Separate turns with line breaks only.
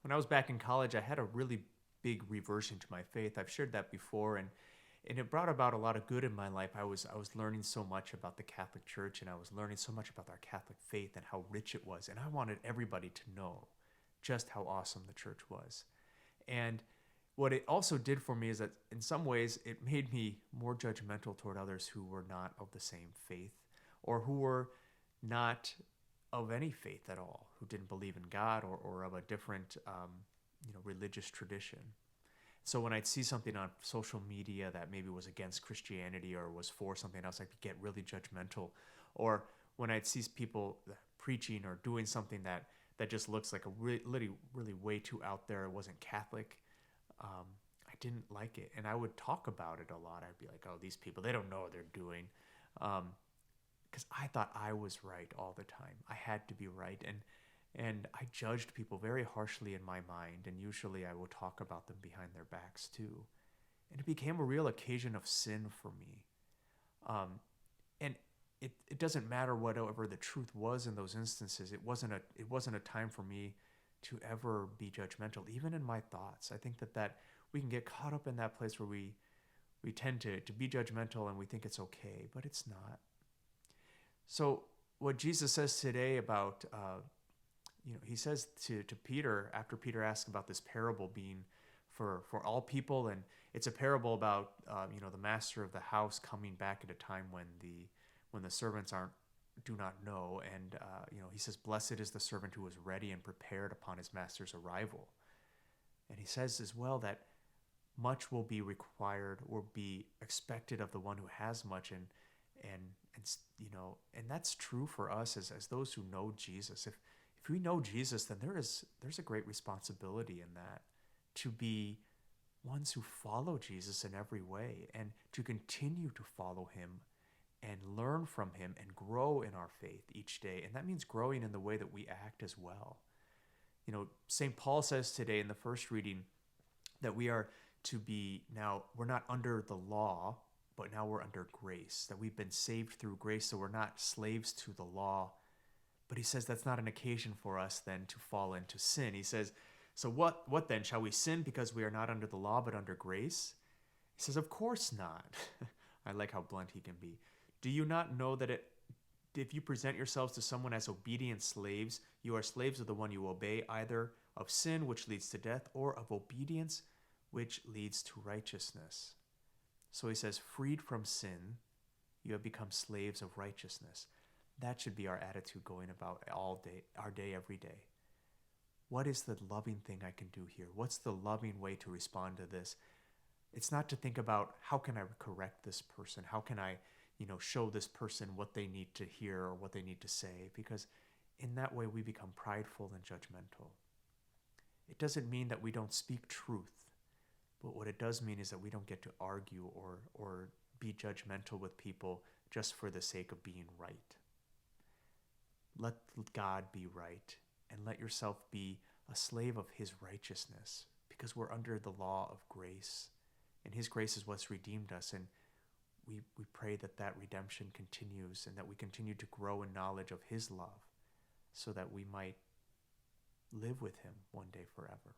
When I was back in college, I had a really big reversion to my faith. I've shared that before, and it brought about a lot of good in my life. I was learning so much about the Catholic Church, and I was learning so much about our Catholic faith and how rich it was, and I wanted everybody to know just how awesome the church was. And what it also did for me is that in some ways it made me more judgmental toward others who were not of the same faith or who were not of any faith at all, who didn't believe in God or of a different religious tradition. So when I'd see something on social media that maybe was against Christianity or was for something else, I'd get really judgmental. Or when I'd see people preaching or doing something that just looks like a really way too out there, it wasn't Catholic, I didn't like it. And I would talk about it a lot. I'd be like, oh, these people, they don't know what they're doing. Because I thought I was right all the time. I had to be right. And I judged people very harshly in my mind, and usually I would talk about them behind their backs too. And it became a real occasion of sin for me. Um, and it doesn't matter whatever the truth was in those instances. It wasn't a time for me to ever be judgmental, even in my thoughts. I think that we can get caught up in that place where we tend to be judgmental and we think it's okay, but it's not. So what Jesus says today about he says to Peter after Peter asks about this parable being for all people, and it's a parable about the master of the house coming back at a time when the servants aren't do not know, and he says, "Blessed is the servant who is ready and prepared upon his master's arrival." And he says as well that much will be required or be expected of the one who has much, and and that's true for us as those who know Jesus. If we know Jesus, then there's a great responsibility in that to be ones who follow Jesus in every way and to continue to follow him and learn from him and grow in our faith each day. And that means growing in the way that we act as well. St. Paul says today in the first reading that we are to be now, we're not under the law, but now we're under grace, that we've been saved through grace, so we're not slaves to the law. But he says that's not an occasion for us then to fall into sin. He says, so what then? Shall we sin because we are not under the law but under grace? He says, of course not. I like how blunt he can be. Do you not know that if you present yourselves to someone as obedient slaves, you are slaves of the one you obey, either of sin, which leads to death, or of obedience, which leads to righteousness? So he says, freed from sin, you have become slaves of righteousness. That should be our attitude going about all day, our day, every day. What is the loving thing I can do here? What's the loving way to respond to this? It's not to think about how can I correct this person? How can I, show this person what they need to hear or what they need to say? Because in that way we become prideful and judgmental. It doesn't mean that we don't speak truth, but what it does mean is that we don't get to argue or be judgmental with people just for the sake of being right. Let God be right and let yourself be a slave of his righteousness, because we're under the law of grace, and his grace is what's redeemed us. And we pray that redemption continues and that we continue to grow in knowledge of his love so that we might live with him one day forever.